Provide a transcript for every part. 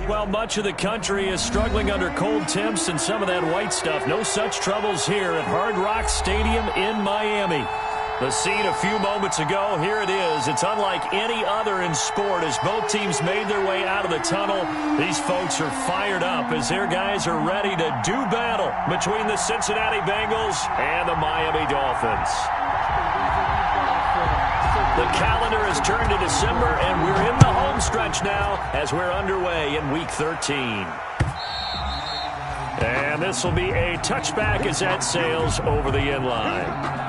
Well, much of the country is struggling under cold temps and some of that white stuff. No such troubles here at Hard Rock Stadium in Miami. The scene a few moments ago, here it is. It's unlike any other in sport as both teams made their way out of the tunnel. These folks are fired up as their guys are ready to do battle between the Cincinnati Bengals and the Miami Dolphins. The calendar has turned to December, and we're in the home stretch now as we're underway in Week 13. And this will be a touchback as that sails over the end line.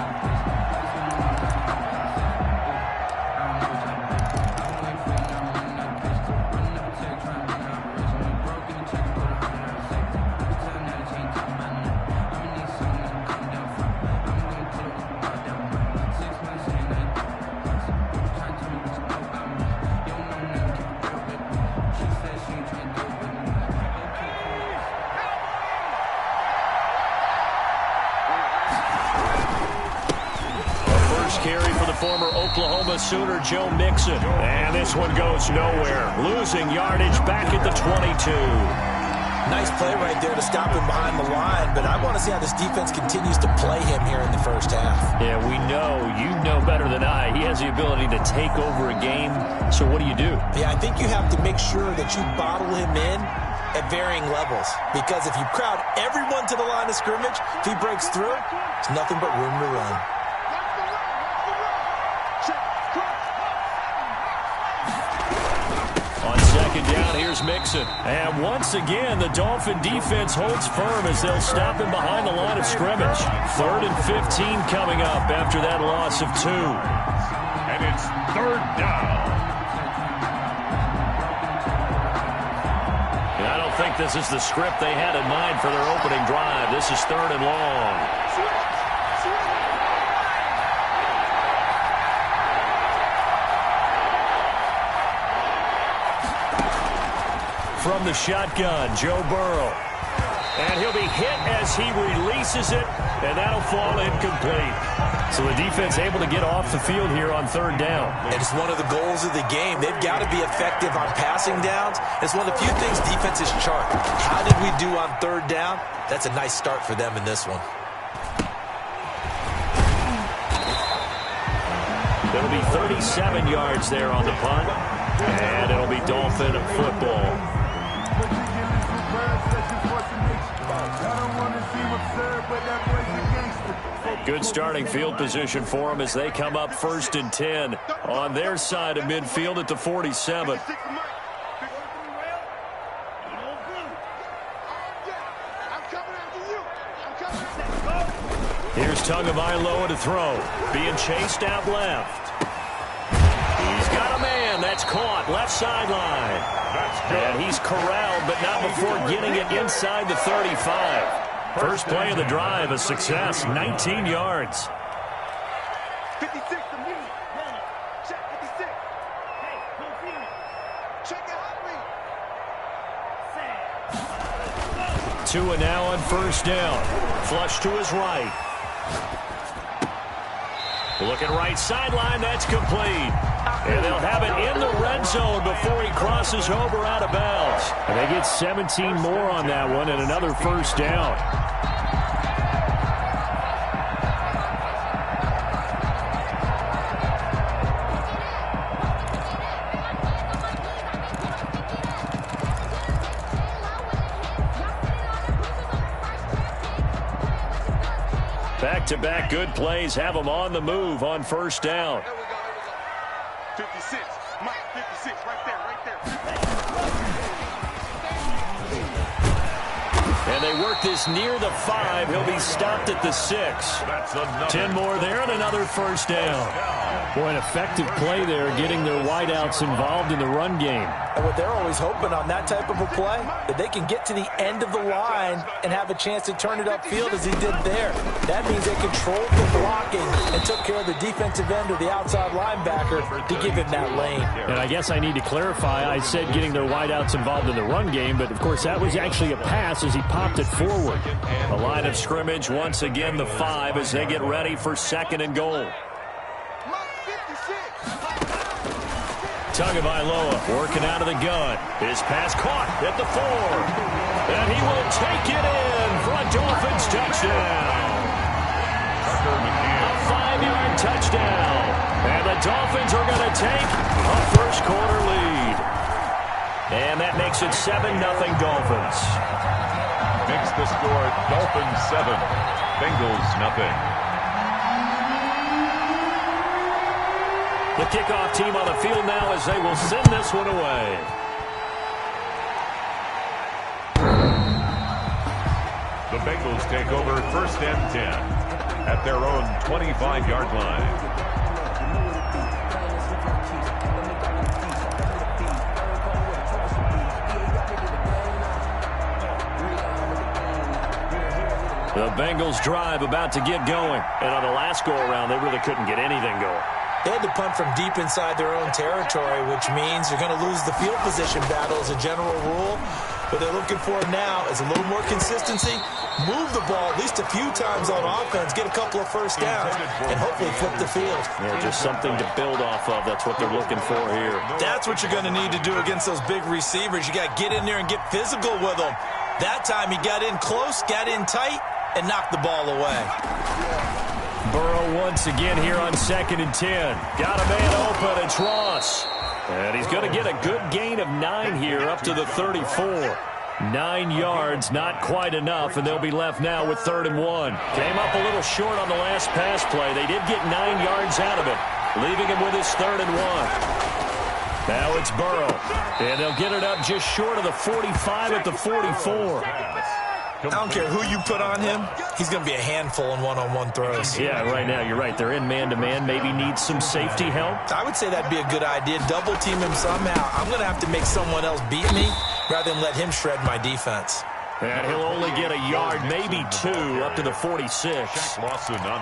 Carry for the former Oklahoma Sooner, Joe Mixon. And this one goes nowhere. Losing yardage back at the 22. Nice play right there to stop him behind the line, but I want to see how this defense continues to play him here in the first half. Yeah, we know. You know better than I. He has the ability to take over a game. So what do you do? Yeah, I think you have to make sure that you bottle him in at varying levels, because if you crowd everyone to the line of scrimmage, if he breaks through, there's nothing but room to run. Second down, here's Mixon. And once again, the Dolphin defense holds firm as they'll stop him behind the line of scrimmage. 3rd and 15 coming up after that loss of 2. And it's 3rd down. And I don't think this is the script they had in mind for their opening drive. This is 3rd and long. From the shotgun, Joe Burrow. And he'll be hit as he releases it, and that'll fall incomplete. So the defense able to get off the field here on 3rd down. And it's one of the goals of the game. They've got to be effective on passing downs. It's one of the few things defenses chart. How did we do on 3rd down? That's a nice start for them in this one. It'll be 37 yards there on the punt, and it'll be Dolphin football. Good starting field position for them as they come up 1st and 10 on their side of midfield at the 47. Here's Tagovailoa to throw, being chased out left. He's got a man that's caught left sideline. And he's corralled, but not before getting it inside the 35. First play of the drive, a success, 19 yards. 56 to me. Check 56. Hey, go feed me. Check it out, me. Tua now on 1st down. Flush to his right. Looking right sideline, that's complete. And they'll have it in the red zone before he crosses over out of bounds. And they get 17 more on that one and another 1st down. Back-to-back good plays have them on the move on 1st down. 56. Mike, 56. Right there, right there. And they work this near the 5. He'll be stopped at the 6. 10 more there and another 1st down. Boy, an effective play there, getting their wideouts involved in the run game. And what they're always hoping on that type of a play, that they can get to the end of the line and have a chance to turn it upfield as he did there. That means they controlled the blocking and took care of the defensive end or the outside linebacker to give him that lane. And I guess I need to clarify, I said getting their wideouts involved in the run game, but of course that was actually a pass as he popped it forward. The line of scrimmage, once again the 5 as they get ready for 2nd and goal. Tagovailoa working out of the gun. His pass caught at the 4. And he will take it in for a Dolphins touchdown. A 5-yard touchdown. And the Dolphins are going to take a first-quarter lead. And that makes it 7-0 Dolphins. Makes the score Dolphins 7, Bengals nothing. The kickoff team on the field now as they will send this one away. The Bengals take over 1st and 10 at their own 25-yard line. The Bengals drive about to get going. And on the last go-around, they really couldn't get anything going. They had to punt from deep inside their own territory, which means you're going to lose the field position battle as a general rule. What they're looking for now is a little more consistency, move the ball at least a few times on offense, get a couple of first downs, and hopefully flip the field. Yeah, just something to build off of. That's what they're looking for here. That's what you're going to need to do against those big receivers. You got to get in there and get physical with them. That time he got in close, got in tight, and knocked the ball away. Burrow once again here on 2nd and 10. Got a man open. It's Ross. And he's going to get a good gain of 9 here up to the 34. 9 yards, not quite enough, and they'll be left now with 3rd and 1. Came up a little short on the last pass play. They did get 9 yards out of it, leaving him with his 3rd and 1. Now it's Burrow, and they'll get it up just short of the 45 at the 44. I don't care who you put on him, he's going to be a handful in one-on-one throws. Yeah, right now, you're right. They're in man-to-man. Maybe needs some safety help. I would say that'd be a good idea. Double-team him somehow. I'm going to have to make someone else beat me rather than let him shred my defense. And he'll only get a yard, maybe 2, up to the 46.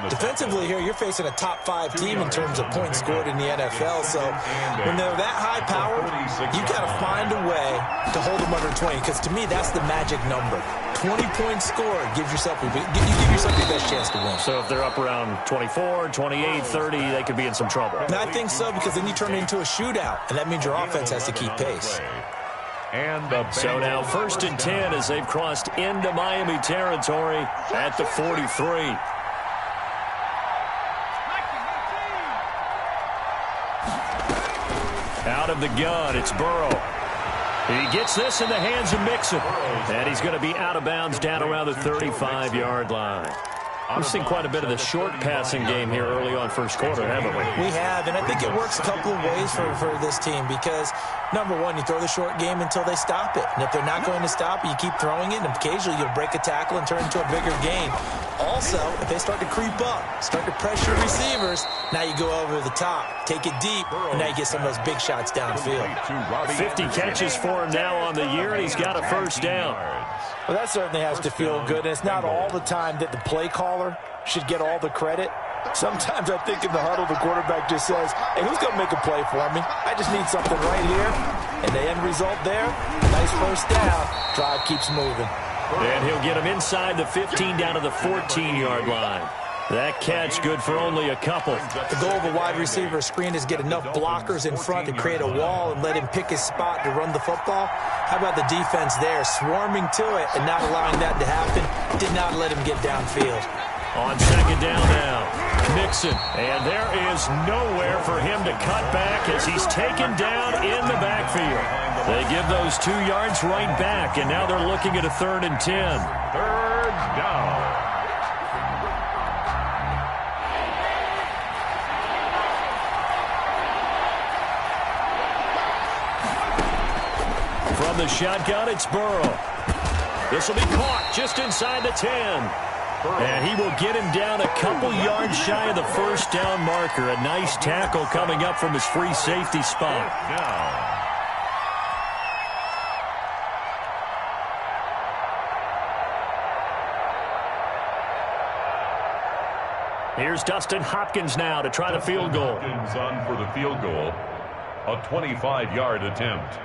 Defensively here, you're facing a top-5 team in terms of points scored in the NFL. So when they're that high-powered, you got to find a way to hold them under 20. Because to me, that's the magic number. 20 points scored gives yourself you give yourself your best chance to win. So if they're up around 24, 28, 30, they could be in some trouble. And I think so, because then you turn it into a shootout, and that means your offense has to keep pace. So now 1st and 10 as they've crossed into Miami territory at the 43. Out of the gun, it's Burrow. He gets this in the hands of Mixon. And he's going to be out of bounds down around the 35-yard line. We've seen quite a bit of the short passing game here early on first quarter, haven't we? We have, and I think it works a couple of ways for this team because, number one, you throw the short game until they stop it. And if they're not going to stop it, you keep throwing it, and occasionally you'll break a tackle and turn it into a bigger gain. Also, if they start to creep up, start to pressure receivers, now you go over the top, take it deep, and now you get some of those big shots downfield. 50 catches for him now on the year, and he's got a first down. Well, that certainly has to feel good, and it's not all the time that the play caller should get all the credit. Sometimes I think in the huddle, the quarterback just says, hey, who's going to make a play for me? I just need something right here. And the end result there, nice first down. Drive keeps moving. And he'll get him inside the 15 down to the 14-yard line. That catch good for only a couple. The goal of a wide receiver screen is get enough blockers in front to create a wall and let him pick his spot to run the football. How about the defense there, swarming to it and not allowing that to happen? Did not let him get downfield. On 2nd down now, Mixon. And there is nowhere for him to cut back as he's taken down in the backfield. They give those 2 yards right back, and now they're looking at a 3rd and 10. 3rd down. From the shotgun, it's Burrow. This will be caught just inside the 10. And he will get him down a couple yards shy of the first down marker. A nice tackle coming up from his free safety spot. Here's Dustin Hopkins now to try the field goal. Hopkins on for the field goal. A 25-yard attempt.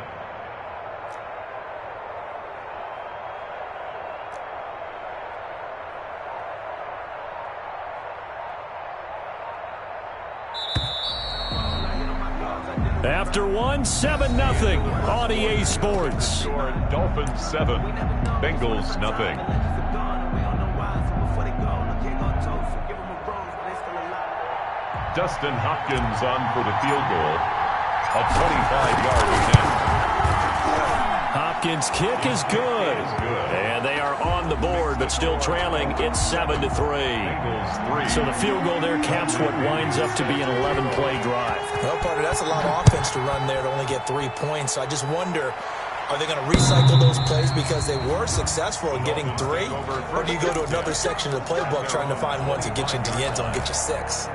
After one, 7-0 on EA Sports. Dolphins 7, Bengals nothing. Dustin Hopkins on for the field goal. A 25-yard attempt. Hopkins' kick is good. And they are on the board, but still trailing. It's 7-3. So the field goal there caps what winds up to be an 11-play drive. Well, partner, that's a lot of offense to run there to only get 3 points. So I just wonder, are they going to recycle those plays because they were successful in getting 3? Or do you go to another section of the playbook trying to find one to get you into the end zone and get you 6?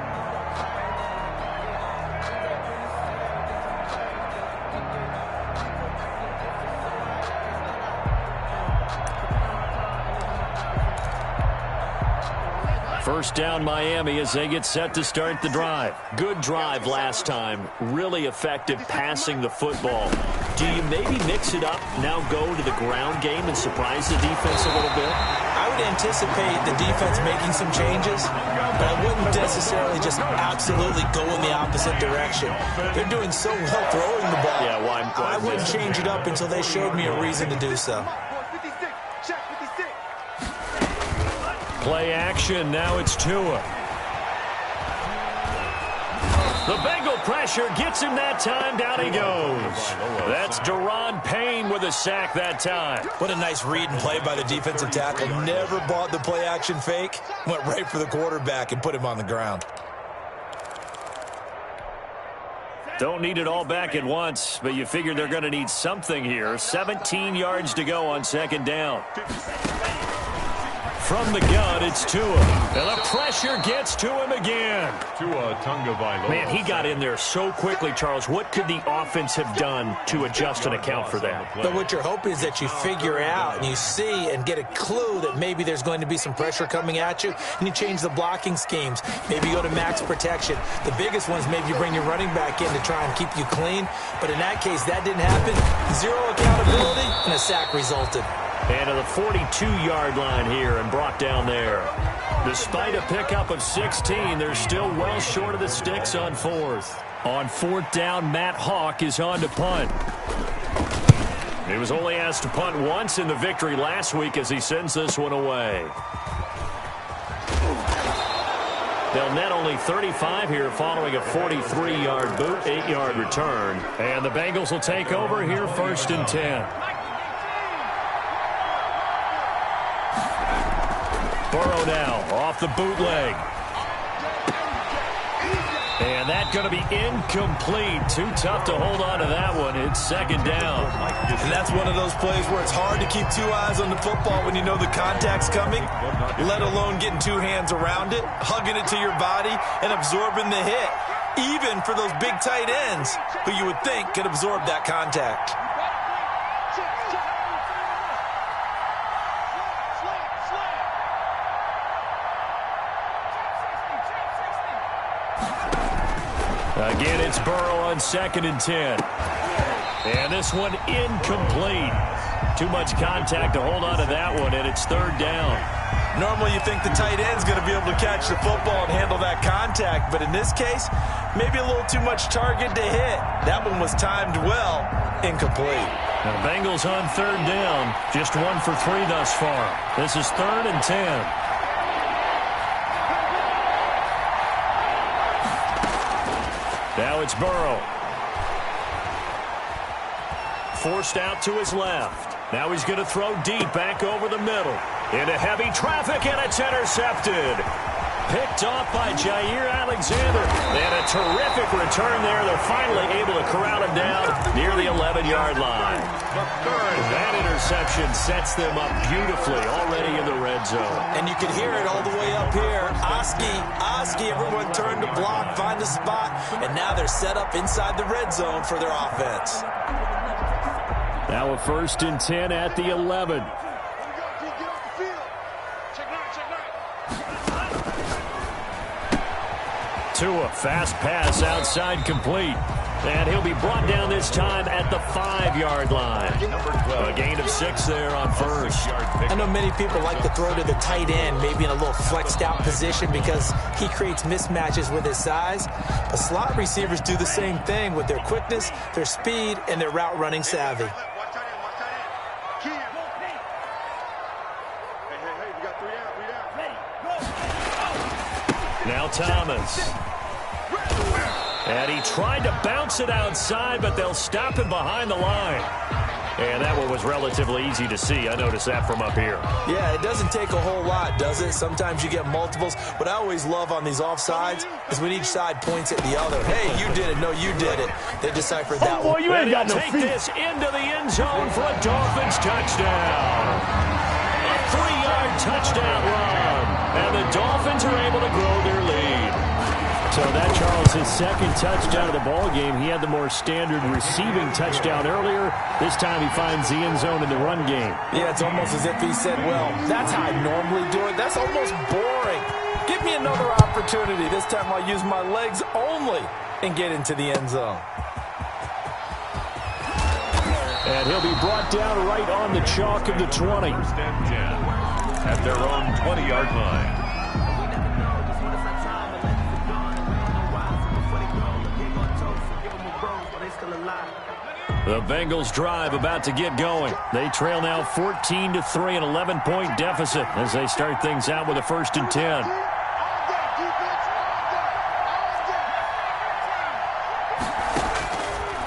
First down Miami as they get set to start the drive. Good drive last time. Really effective passing the football. Do you maybe mix it up, now go to the ground game and surprise the defense a little bit? I would anticipate the defense making some changes, but I wouldn't necessarily just absolutely go in the opposite direction. They're doing so well throwing the ball. Yeah, why I wouldn't change it up until they showed me a reason to do so. Play action, now it's Tua. The Bengal pressure gets him that time, down he goes. That's Daron Payne with a sack that time. What a nice read and play by the defensive tackle. Never bought the play action fake. Went right for the quarterback and put him on the ground. Don't need it all back at once, but you figure they're going to need something here. 17 yards to go on second down. From the gun, it's Tua. And the pressure gets to him again. Tua Tagovailoa. Man, he got in there so quickly, Charles. What could the offense have done to adjust and account for that? But what you're hoping is that you figure out and you see and get a clue that maybe there's going to be some pressure coming at you, and you change the blocking schemes. Maybe you go to max protection. The biggest ones, maybe you bring your running back in to try and keep you clean. But in that case, that didn't happen. 0 accountability, and a sack resulted. And to the 42-yard line here and brought down there. Despite a pickup of 16, they're still well short of the sticks on fourth. On fourth down, Matt Hawk is on to punt. He was only asked to punt once in the victory last week as he sends this one away. They'll net only 35 here following a 43-yard boot, 8-yard return. And the Bengals will take over here first and 10. Burrow now off the bootleg. And that's going to be incomplete. Too tough to hold on to that one. It's second down. And that's one of those plays where it's hard to keep 2 eyes on the football when you know the contact's coming, let alone getting 2 hands around it, hugging it to your body, and absorbing the hit. Even for those big tight ends who you would think could absorb that contact. Again, it's Burrow on second and 10. And this one incomplete. Too much contact to hold on to that one, and it's third down. Normally you think the tight end's going to be able to catch the football and handle that contact, but in this case, maybe a little too much target to hit. That one was timed well, incomplete. The Bengals on third down, just 1 for 3 thus far. This is third and 10. Now it's Burrow. Forced out to his left. Now he's going to throw deep back over the middle. Into heavy traffic, and it's intercepted. Picked off by Jair Alexander. And a terrific return there. They're finally able to corral him down near the 11-yard line. That interception sets them up beautifully already in the red zone. And you can hear it all the way up here. Oski, everyone turned to block, find a spot, and now they're set up inside the red zone for their offense. Now a first and 10 at the 11. Tua, fast pass outside complete. And he'll be brought down this time at the 5-yard line. A gain of 6 there on first. I know many people like to throw to the tight end, maybe in a little flexed out position because he creates mismatches with his size. But slot receivers do the same thing with their quickness, their speed, and their route running savvy. Now Thomas. And he tried to bounce it outside, but they'll stop him behind the line. And that one was relatively easy to see. I noticed that from up here. Yeah, it doesn't take a whole lot, does it? Sometimes you get multiples. What I always love on these offsides is when each side points at the other. Hey, you did it. No, you did it. They deciphered that one. You ain't got no feet. Take this into the end zone for a Dolphins touchdown. A 3-yard touchdown run. And the Dolphins are able to grow their lead. So that, Charles, his second touchdown of the ball game. He had the more standard receiving touchdown earlier. This time he finds the end zone in the run game. Yeah, it's almost as if he said, well, that's how I normally do it. That's almost boring. Give me another opportunity. This time I'll use my legs only and get into the end zone. And he'll be brought down right on the chalk of the 20. First and 10 at their own 20-yard line. The Bengals drive about to get going. They trail now 14-3, an 11-point deficit as they start things out with a 1st and 10.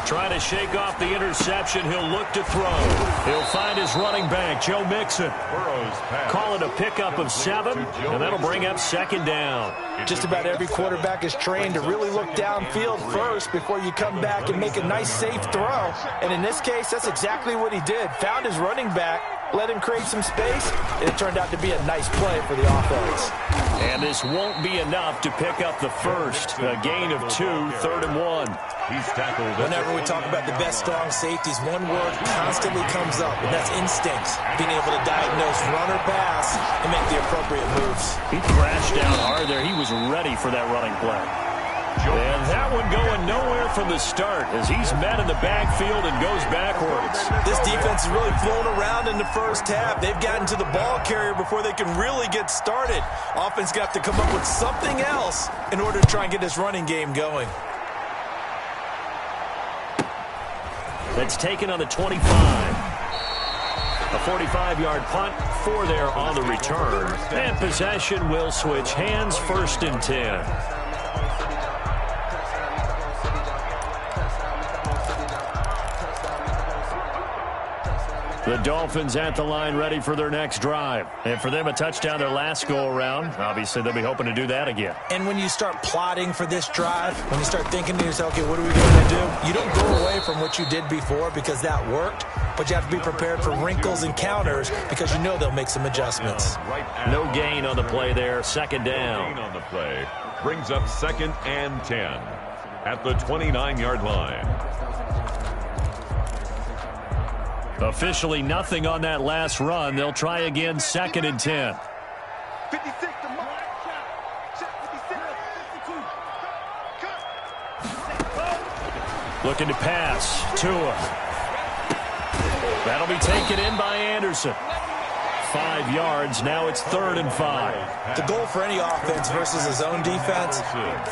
Trying to shake off the interception. He'll look to throw. He'll find his running back, Joe Mixon. Call it a pickup of 7, and that'll bring up 2nd down. Just about every quarterback is trained to really look downfield first before you come back and make a nice, safe throw. And in this case, that's exactly what he did. Found his running back, let him create some space, and it turned out to be a nice play for the offense. And this won't be enough to pick up the first. A gain of 2, 3rd and 1. He's tackled. Whenever we talk about the best strong safeties, one word constantly comes up, and that's instincts. Being able to diagnose run or pass and make the appropriate moves. He crashed down hard there. He was ready for that running play. And that one going nowhere from the start as he's met in the backfield and goes backwards. This defense is really flown around in the first half. They've gotten to the ball carrier before they can really get started. Offense got to come up with something else in order to try and get this running game going. That's taken on the 25. A 45-yard punt, 4 there on the return. And possession will switch hands, 1st and 10. The Dolphins at the line ready for their next drive. And for them, a touchdown their last go-around. Obviously, they'll be hoping to do that again. And when you start plotting for this drive, when you start thinking to yourself, okay, what are we going to do? You don't go away from what you did before because that worked, but you have to be prepared for wrinkles and counters because you know they'll make some adjustments. No gain on the play there, 2nd down. Gain on the play brings up 2nd and 10 at the 29-yard line. Officially nothing on that last run. They'll try again, 2nd and 10. 56 to mark. Check 52. Looking to pass. Tua. That'll be taken in by Anderson. 5 yards. Now it's 3rd and 5. The goal for any offense versus his own defense,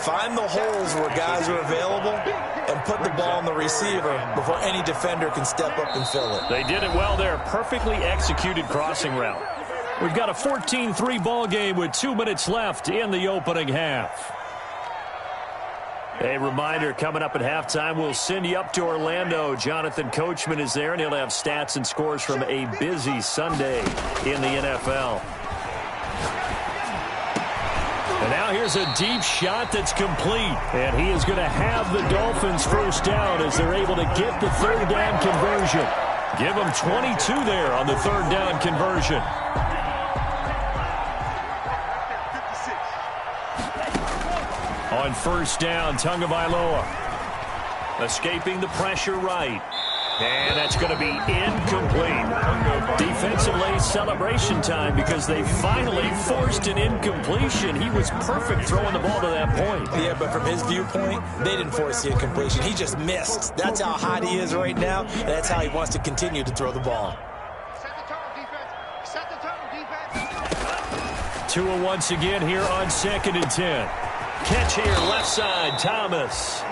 find the holes where guys are available and put the ball on the receiver before any defender can step up and fill it. They did it well there. Perfectly executed crossing route. We've got a 14-3 ball game with 2 minutes left in the opening half. A reminder, coming up at halftime, we'll send you up to Orlando. Jonathan Coachman is there, and he'll have stats and scores from a busy Sunday in the NFL. And now here's a deep shot that's complete. And he is going to have the Dolphins first down as they're able to get the 3rd down conversion. Give them 22 there on the 3rd down conversion. On 1st down, Tagovailoa escaping the pressure right. And that's going to be incomplete. Defensively, celebration time because they finally forced an incompletion. He was perfect throwing the ball to that point. Yeah, but from his viewpoint, they didn't force the incompletion. He just missed. That's how hot he is right now, and that's how he wants to continue to throw the ball. Set the tone, defense. Set the tone, defense. Tua once again here on 2nd and 10. Catch here, left side, Thomas.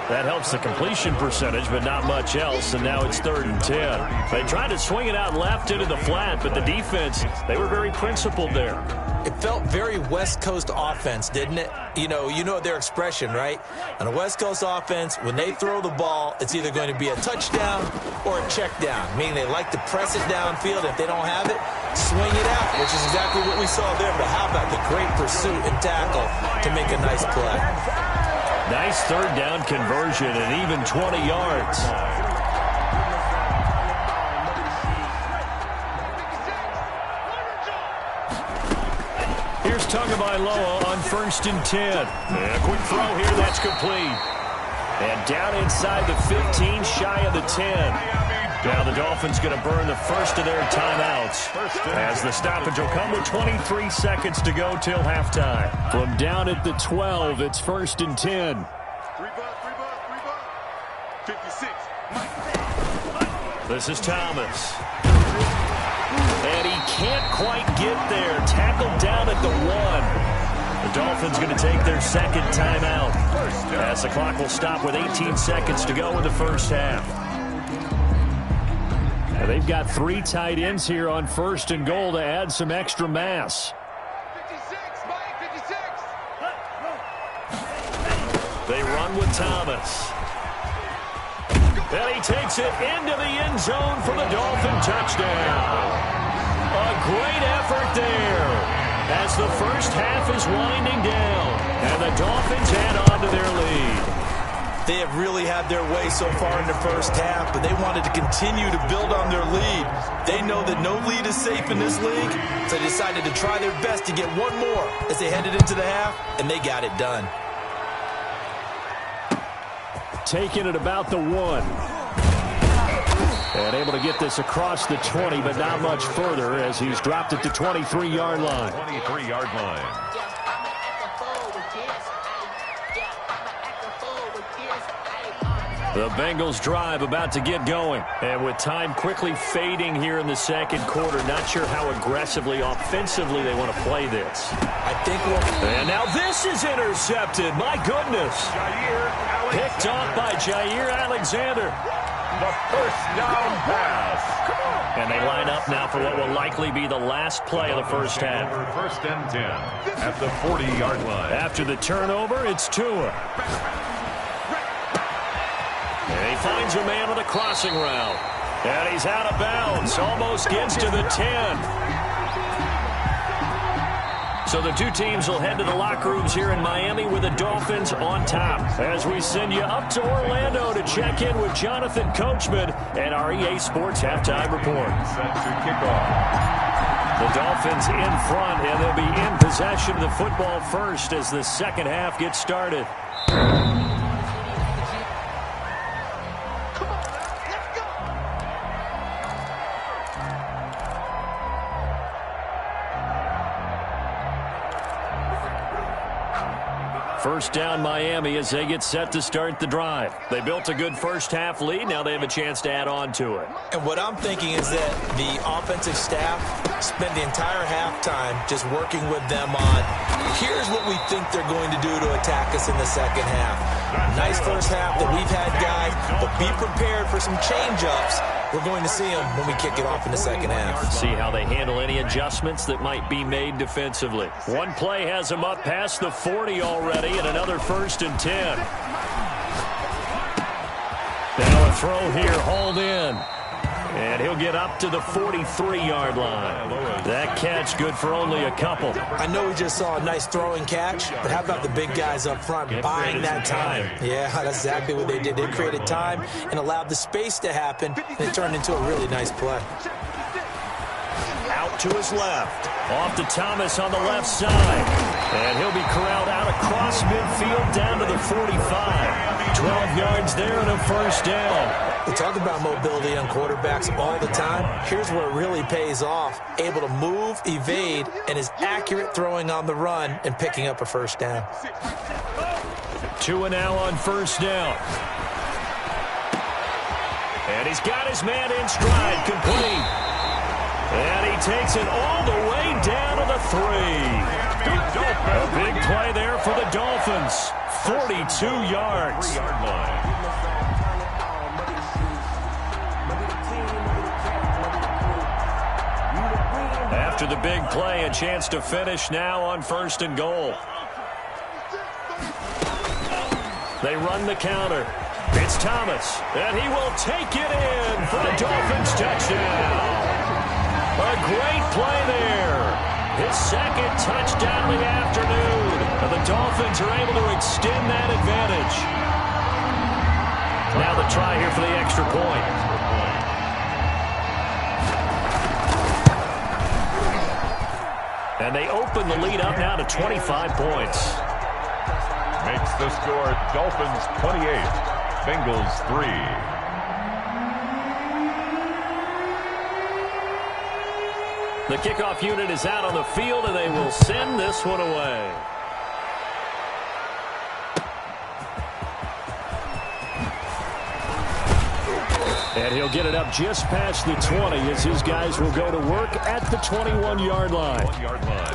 That helps the completion percentage, but not much else, and now it's 3rd and 10. They tried to swing it out left into the flat, but the defense, they were very principled there. It felt very West Coast offense, didn't it? You know their expression, right? On a West Coast offense, when they throw the ball, it's either going to be a touchdown or a check down, meaning they like to press it downfield. If they don't have it, swing it out, which is exactly what we saw there. But how about the great pursuit and tackle to make a nice play? Nice 3rd down conversion and even 20 yards. Here's Tagovailoa on 1st and 10. And a quick throw here, that's complete. And down inside the 15, shy of the 10. Now the Dolphins going to burn the first of their timeouts as the stoppage will come with 23 seconds to go till halftime. From down at the 12, it's 1st and 10. 56. This is Thomas. And he can't quite get there. Tackled down at the 1. The Dolphins going to take their 2nd timeout as the clock will stop with 18 seconds to go in the first half. Now they've got 3 tight ends here on 1st and goal to add some extra mass. 56, Mike, 56. They run with Thomas. And he takes it into the end zone for the Dolphin touchdown. A great effort there as the first half is winding down. And the Dolphins add on to their lead. They have really had their way so far in the first half, but they wanted to continue to build on their lead. They know that no lead is safe in this league, so they decided to try their best to get one more as they headed into the half, and they got it done. Taking it about the 1. And able to get this across the 20, but not much further as he's dropped it to 23-yard line. 23-yard line. The Bengals drive about to get going. And with time quickly fading here in the 2nd quarter, not sure how aggressively, offensively they want to play this. I think we'll... And now this is intercepted. My goodness. Picked off by Jair Alexander. The first down pass. And they line up now for what will likely be the last play of the first half. 1st and 10 at the 40-yard line. After the turnover, it's Tua. And he finds a man on the crossing route. And he's out of bounds. Almost gets to the 10. So the two teams will head to the locker rooms here in Miami with the Dolphins on top. As we send you up to Orlando to check in with Jonathan Coachman and our EA Sports Halftime Report. Set to kick off. The Dolphins in front, and they'll be in possession of the football first as the second half gets started. First down Miami as they get set to start the drive. They built a good first half lead. Now they have a chance to add on to it. And what I'm thinking is that the offensive staff spent the entire halftime just working with them on, here's what we think they're going to do to attack us in the second half. Nice first half that we've had, guys, but be prepared for some change-ups. We're going to see them when we kick it off in the second half. See how they handle any adjustments that might be made defensively. One play has them up past the 40 already, and another 1st and 10. Now a throw here, hauled in. And he'll get up to the 43-yard line. That catch good for only a couple. I know we just saw a nice throwing catch, but how about the big guys up front buying that time? Yeah, that's exactly what they did. They created time and allowed the space to happen, and it turned into a really nice play. Out to his left. Off to Thomas on the left side. And he'll be corralled out across midfield down to the 45. 12 yards there and a first down. We talk about mobility on quarterbacks all the time. Here's where it really pays off. Able to move, evade, and is accurate throwing on the run and picking up a first down. 2 and now on first down. And he's got his man in stride, complete. And he takes it all the way down to the 3. A big play there for the Dolphins. 42 yards. 3-yard line. After the big play, a chance to finish now on 1st and goal. They run the counter. It's Thomas, and he will take it in for the Dolphins touchdown. A great play there. His second touchdown of the afternoon. And the Dolphins are able to extend that advantage. Now the try here for the extra point. And they open the lead up now to 25 points. Makes the score Dolphins 28, Bengals 3. The kickoff unit is out on the field, and they will send this one away. And he'll get it up just past the 20 as his guys will go to work at the 21-yard line. 1-yard line.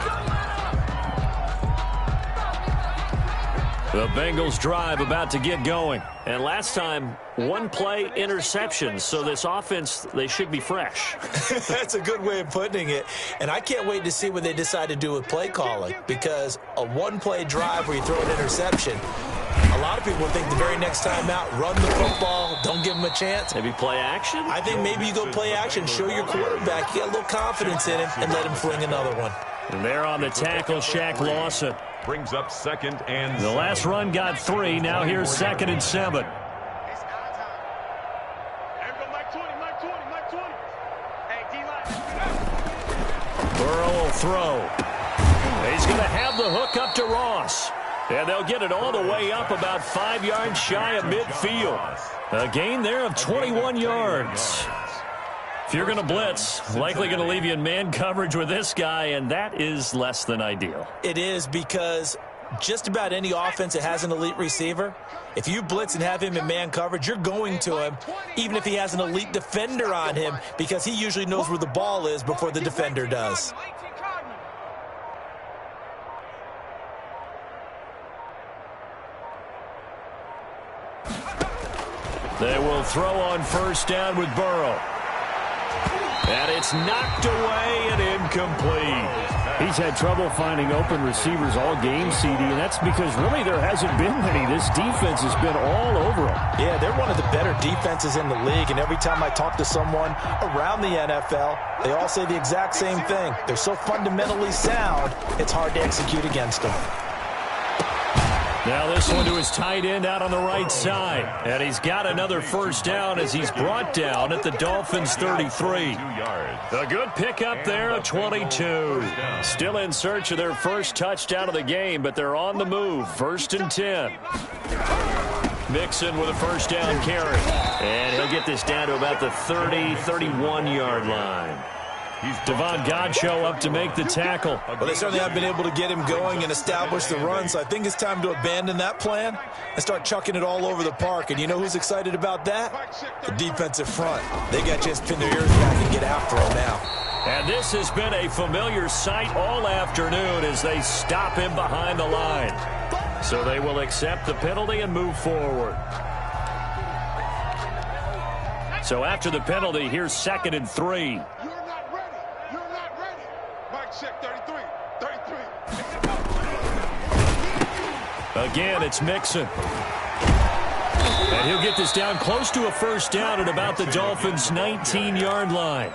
The Bengals drive about to get going. And last time, 1-play interception. So this offense, they should be fresh. That's a good way of putting it. And I can't wait to see what they decide to do with play calling. Because a 1-play drive where you throw an interception, a lot of people think the very next time out, run the football, don't give them a chance. Maybe play action? I think maybe you go play action, show your quarterback you got a little confidence in him, and let him fling another one. And there on the tackle, Shaq Lawson. Brings up 2nd and 7. The last run got 3. Now here's 2nd and 7. Burrow will throw. He's going to have the hook up to Ross. And they'll get it all the way up about 5 yards shy of midfield. A gain there of 21 yards. If you're going to blitz, likely going to leave you in man coverage with this guy, and that is less than ideal. It is, because just about any offense that has an elite receiver, if you blitz and have him in man coverage, you're going to him, even if he has an elite defender on him, because he usually knows where the ball is before the defender does. They will throw on first down with Burrow. And it's knocked away and incomplete. He's had trouble finding open receivers all game, CD, and that's because really there hasn't been many. This defense has been all over them. Yeah, they're one of the better defenses in the league, and every time I talk to someone around the NFL, they all say the exact same thing. They're so fundamentally sound, it's hard to execute against them. Now this one to his tight end out on the right side. And he's got another first down as he's brought down at the Dolphins 33. A good pickup there at 22. Still in search of their first touchdown of the game, but they're on the move. 1st and 10. Mixon with a first down carry. And he'll get this down to about the 30, 31-yard line. Devon Godchaux up to make the tackle. Well, they certainly have been able to get him going and establish the run, so I think it's time to abandon that plan and start chucking it all over the park. And you know who's excited about that? The defensive front. They got just pin their ears back and get after him now. And this has been a familiar sight all afternoon as they stop him behind the line. So they will accept the penalty and move forward. So after the penalty, here's 2nd and 3. Again, it's Mixon. And he'll get this down close to a first down at about the Dolphins' 19-yard line.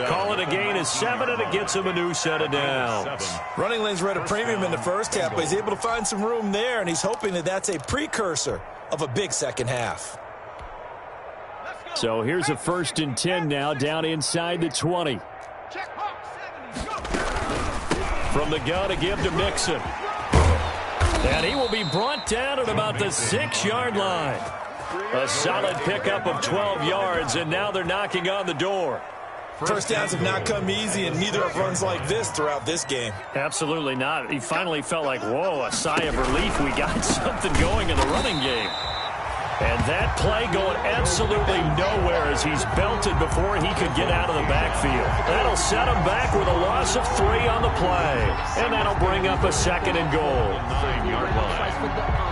Call it a gain of 7, and it gets him a new set of downs. Running lanes were at a premium in the first half, but he's able to find some room there, and he's hoping that that's a precursor of a big second half. So here's a 1st and 10 now, down inside the 20. From the gun to give to Mixon. And he will be brought down at about the 6-yard line. A solid pickup of 12 yards, and now they're knocking on the door. First downs have not come easy, and neither have runs like this throughout this game. Absolutely not. He finally felt like, whoa, a sigh of relief. We got something going in the running game. And that play going absolutely nowhere as he's belted before he could get out of the backfield. That'll set him back with a loss of 3 on the play. And that'll bring up a 2nd and goal. 9-yard line.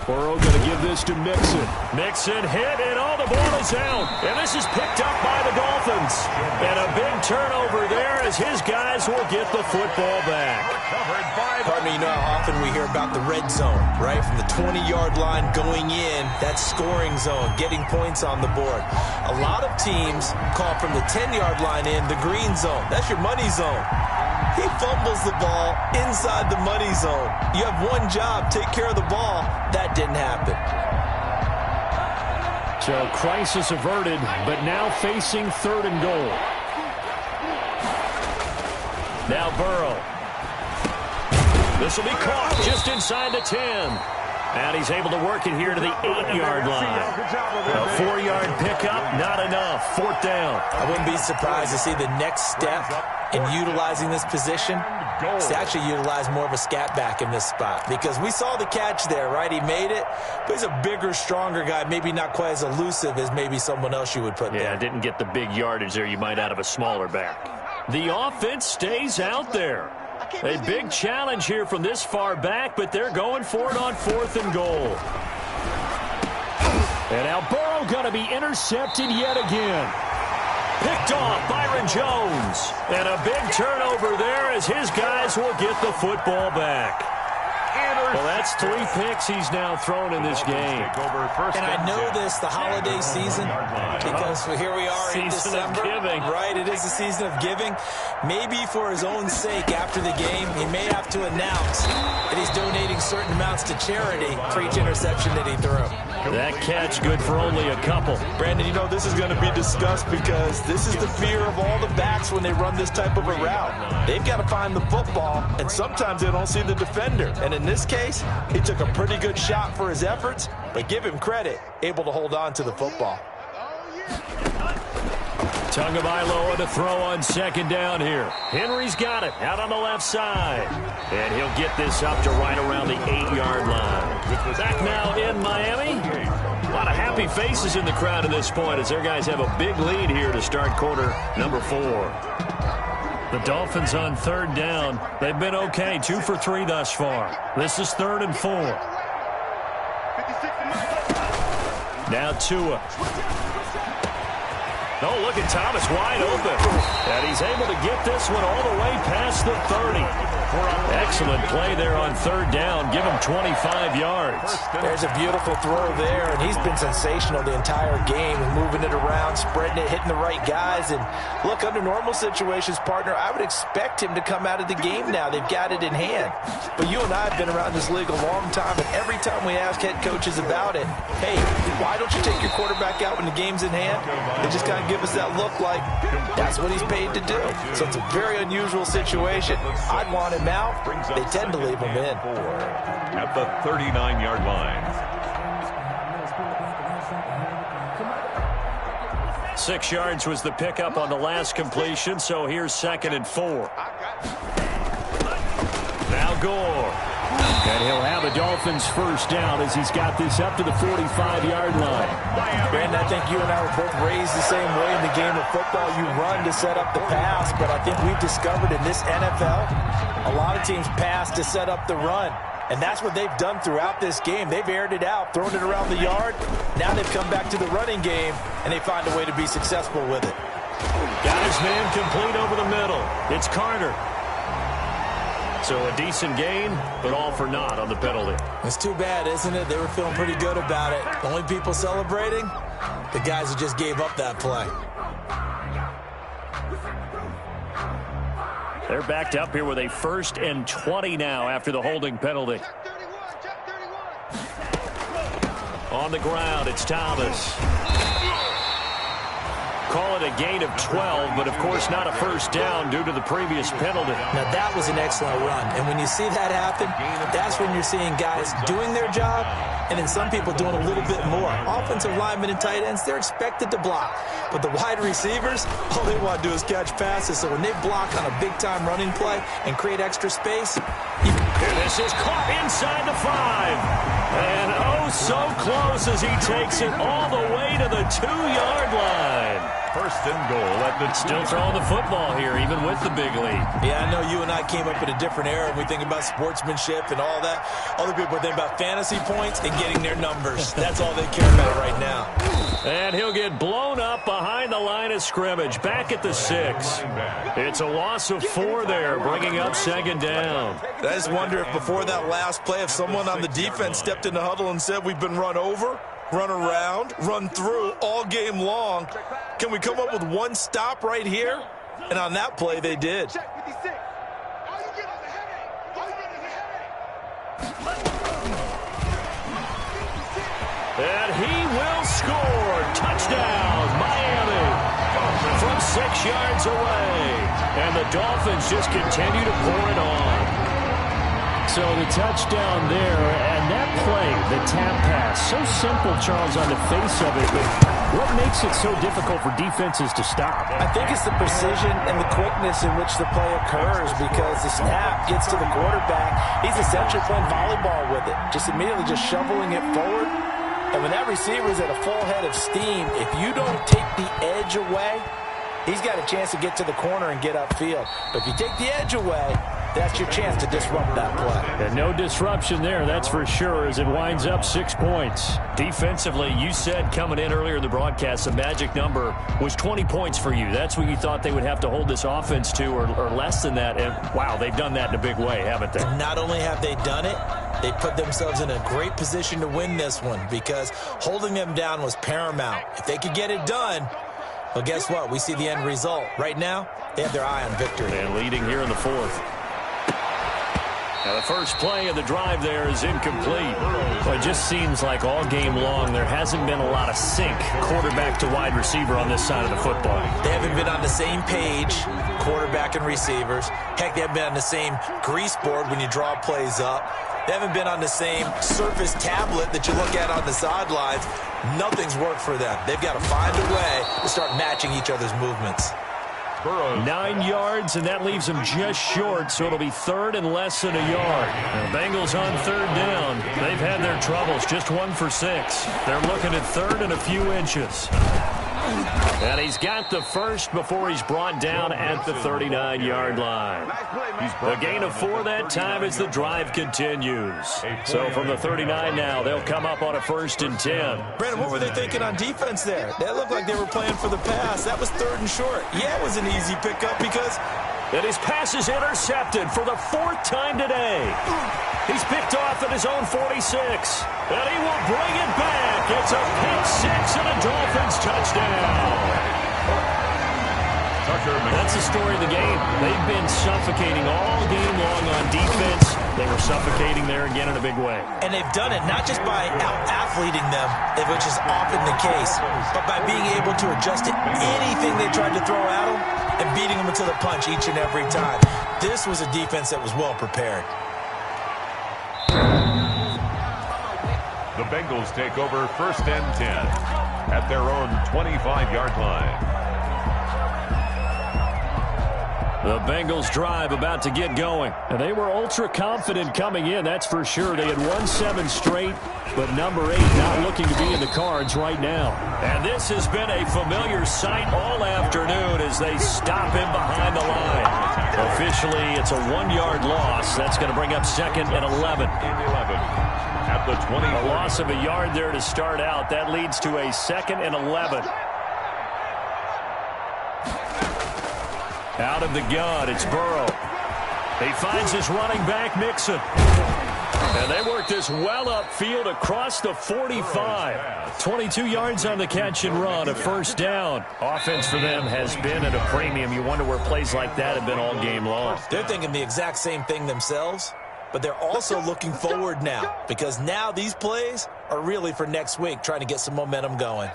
Burrow going to give this to Mixon. Mixon hit, and all the ball is out. And this is picked up by the Dolphins. And a big turnover there as his guys will get the football back. Partner, you know how often we hear about the red zone, right? From the 20-yard line going in, that scoring zone, getting points on the board. A lot of teams call from the 10-yard line in the green zone. That's your money zone. He fumbles the ball inside the money zone. You have one job, take care of the ball. That didn't happen. So crisis averted, but now facing 3rd and goal. Now Burrow. This will be caught just inside the 10. And he's able to work it here to the 8-yard line. A 4-yard pickup, not enough. 4th down. I wouldn't be surprised to see the next step in utilizing this position is to actually utilize more of a scat back in this spot. Because we saw the catch there, right? He made it, but he's a bigger, stronger guy, maybe not quite as elusive as maybe someone else you would put there. Yeah, didn't get the big yardage there you might out of a smaller back. The offense stays out there. A big challenge here from this far back, but they're going for it on 4th and goal. And now Burrow going to be intercepted yet again. Picked off Byron Jones. And a big turnover there as his guys will get the football back. Well, that's 3 picks he's now thrown in this game. And I know this, the holiday season, because here we are in December. Giving. Right, it is the season of giving. Maybe for his own sake after the game, he may have to announce that he's donating certain amounts to charity for each interception that he threw. That catch good for only a couple. Brandon, you know, this is going to be discussed because this is the fear of all the backs when they run this type of a route. They've got to find the football, and sometimes they don't see the defender. And in this case, he took a pretty good shot for his efforts, but give him credit, able to hold on to the football. Tagovailoa to throw on 2nd down here. Henry's got it out on the left side. And he'll get this up to right around the 8-yard line. Back now in Miami. A lot of happy faces in the crowd at this point as their guys have a big lead here to start quarter number 4. The Dolphins on 3rd down. They've been okay, 2 for 3 thus far. This is 3rd and 4. Now Tua. Oh, look at Thomas wide open. And he's able to get this one all the way past the 30. Excellent play there on 3rd down. Give him 25 yards. There's a beautiful throw there, and he's been sensational the entire game, moving it around, spreading it, hitting the right guys. And look, under normal situations, partner, I would expect him to come out of the game now. They've got it in hand. But you and I have been around this league a long time, and every time we ask head coaches about it, hey, why don't you take your quarterback out when the game's in hand? They just kind of give us that look like that's what he's paid to do. So it's a very unusual situation. I'd want him out. They tend to leave him in. At the 39-yard line. 6 yards was the pickup on the last completion, so here's 2nd and 4. Now Gore. And he'll have a Dolphins first down as he's got this up to the 45-yard line. Brandon, I think you and I were both raised the same way in the game of football. You run to set up the pass, but I think we've discovered in this NFL, a lot of teams pass to set up the run. And that's what they've done throughout this game. They've aired it out, thrown it around the yard. Now they've come back to the running game, and they find a way to be successful with it. Got his man complete over the middle. It's Carter. So a decent gain, but all for naught on the penalty. It's too bad, isn't it? They were feeling pretty good about it. The only people celebrating, the guys who just gave up that play. They're backed up here with a 1st and 20 now after the holding penalty. On the ground, it's Thomas. Call it a gain of 12, but of course not a first down due to the previous penalty. Now that was an excellent run, and when you see that happen, that's when you're seeing guys doing their job, and then some people doing a little bit more. Offensive linemen and tight ends, they're expected to block, but the wide receivers, all they want to do is catch passes, so when they block on a big-time running play and create extra space, and this is caught inside the 5, and oh so close as he takes it all the way to the 2-yard line. First and goal at the Still throwing the football here, even with the big lead. Yeah, I know you and I came up in a different era, and we think about sportsmanship and all that. Other people think about fantasy points and getting their numbers. That's all they care about right now. And he'll get blown up behind the line of scrimmage, back at the 6. It's a loss of 4 there, bringing up second down. I just wonder if before that last play, if someone on the defense stepped in the huddle and said, we've been run over, run around, run through all game long. Can we come up with one stop right here? And on that play, they did. And he will score. Touchdown, Miami. From 6 yards away. And the Dolphins just continue to pour it on. So the touchdown there, and that play, the tap pass, so simple, Charles, on the face of it, but what makes it so difficult for defenses to stop? I think it's the precision and the quickness in which the play occurs, because the snap gets to the quarterback. He's essentially playing volleyball with it, just immediately just shoveling it forward. And when that receiver is at a full head of steam, if you don't take the edge away, he's got a chance to get to the corner and get upfield. But if you take the edge away, that's your chance to disrupt that play. And no disruption there, that's for sure, as it winds up 6 points. Defensively, you said coming in earlier in the broadcast, the magic number was 20 points for you. That's what you thought they would have to hold this offense to, or less than that. And, wow, they've done that in a big way, haven't they? Not only have they done it, they put themselves in a great position to win this one, because holding them down was paramount. If they could get it done, well, guess what? We see the end result. Right now, they have their eye on victory. And leading here in the 4th. Now the first play of the drive there is incomplete. Well, it just seems like all game long there hasn't been a lot of sync quarterback to wide receiver on this side of the football. They haven't been on the same page, quarterback and receivers. Heck, they haven't been on the same grease board when you draw plays up. They haven't been on the same Surface tablet that you look at on the sidelines. Nothing's worked for them. They've got to find a way to start matching each other's movements. 9 yards, and that leaves them just short, so it'll be 3rd and less than a yard. The Bengals on 3rd down. They've had their troubles, just 1 for 6. They're looking at 3rd and a few inches. And he's got the first before he's brought down at the 39-yard line. A gain of 4 that time as the drive continues. So from the 39 now, they'll come up on a 1st and 10. Brandon, what were they thinking on defense there? That looked like they were playing for the pass. That was 3rd and short. Yeah, it was an easy pickup because... And his pass is intercepted for the 4th time today. He's picked off at his own 46. And he will bring it back. It's a pick 6 and a Dolphins touchdown. That's the story of the game. They've been suffocating all game long on defense. They were suffocating there again in a big way. And they've done it not just by out-athleting them, which is often the case, but by being able to adjust to anything they tried to throw at them and beating them into the punch each and every time. This was a defense that was well prepared. The Bengals take over 1st and 10 at their own 25-yard line. The Bengals drive about to get going. And they were ultra confident coming in, that's for sure. They had won 7 straight, but number 8 not looking to be in the cards right now. And this has been a familiar sight all afternoon as they stop him behind the line. Officially, it's a 1-yard loss. That's going to bring up 2nd and 11. At the 20. A loss of a yard there to start out. That leads to a 2nd and 11. Out of the gun, it's Burrow. He finds his running back, Mixon. And they work this well upfield across the 45. 22 yards on the catch and run, a 1st down. Offense for them has been at a premium. You wonder where plays like that have been all game long. They're thinking the exact same thing themselves. but they're also looking forward now because now these plays are really for next week, trying to get some momentum going.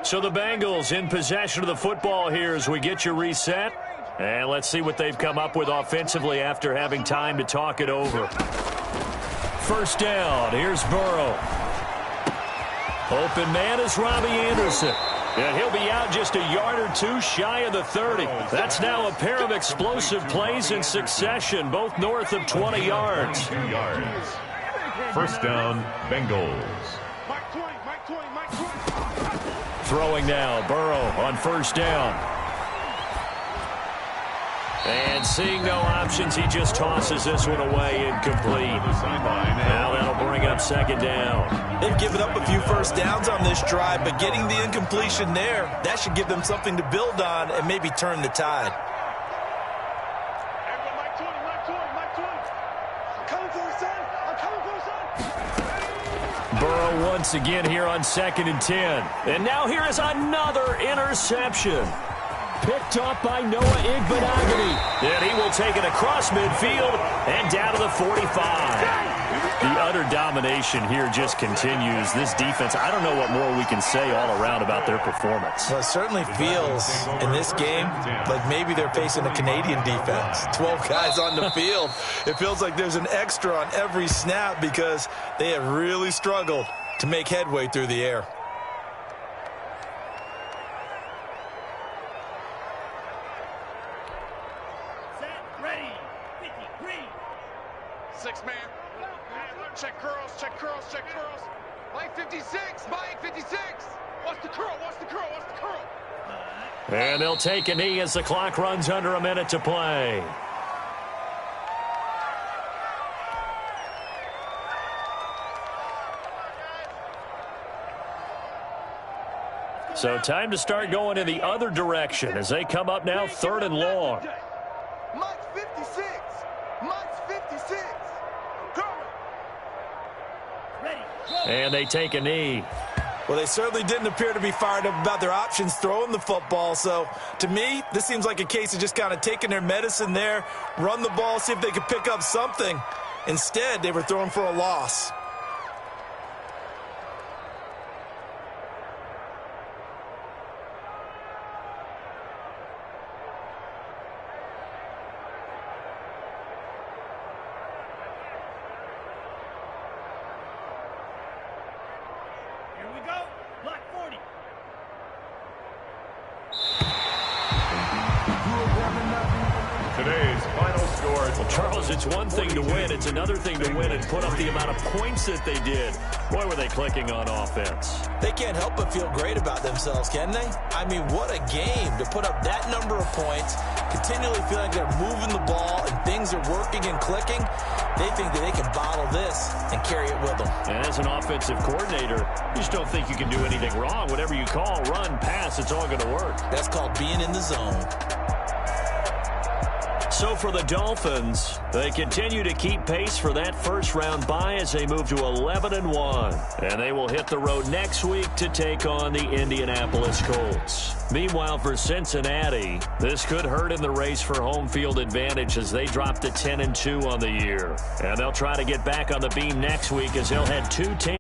So the Bengals in possession of the football here as we get you reset. And let's see what they've come up with offensively after having time to talk it over. First down, here's Burrow. Open man is Robbie Anderson. And he'll be out just a yard or two shy of the 30. That's now a pair of explosive plays in succession, both north of 20 yards. 2 yards. First down, Bengals. Throwing now, Burrow on first down. And seeing no options, he just tosses this one away incomplete. Now that'll bring up second down. They've given up a few first downs on this drive, but getting the incompletion there, that should give them something to build on and maybe turn the tide. Burrow once again here on 2nd and 10. And now here is another interception. Picked up by Noah Igbenogany. And he will take it across midfield and down to the 45. The utter domination here just continues. This defense, I don't know what more we can say all around about their performance. Well, it certainly feels in this game like maybe they're facing a Canadian defense. 12 guys on the field. It feels like there's an extra on every snap because they have really struggled to make headway through the air. Six man. Check curls, check curls, check curls. Mike 56, Mike 56. What's the curl? What's the curl? What's the curl? And they'll take a knee as the clock runs under a minute to play. So time to start going in the other direction as they come up now 3rd and long. Mike's 56. Mike's 56. And they take a knee. Well, they certainly didn't appear to be fired up about their options throwing the football. So, to me, this seems like a case of just kind of taking their medicine there, run the ball, see if they could pick up something. Instead, they were throwing for a loss. Today's final score. Well, Charles, it's one thing to win. It's another thing to win and put up the amount of points that they did. Boy, were they clicking on offense. They can't help but feel great about themselves, can they? I mean, what a game to put up that number of points, continually feeling they're moving the ball and things are working and clicking. They think that they can bottle this and carry it with them. And as an offensive coordinator, you just don't think you can do anything wrong. Whatever you call, run, pass, it's all going to work. That's called being in the zone. So for the Dolphins, they continue to keep pace for that first-round bye as they move to 11-1. And they will hit the road next week to take on the Indianapolis Colts. Meanwhile, for Cincinnati, this could hurt in the race for home field advantage as they drop to 10-2 on the year. And they'll try to get back on the beam next week as they'll head 2 teams.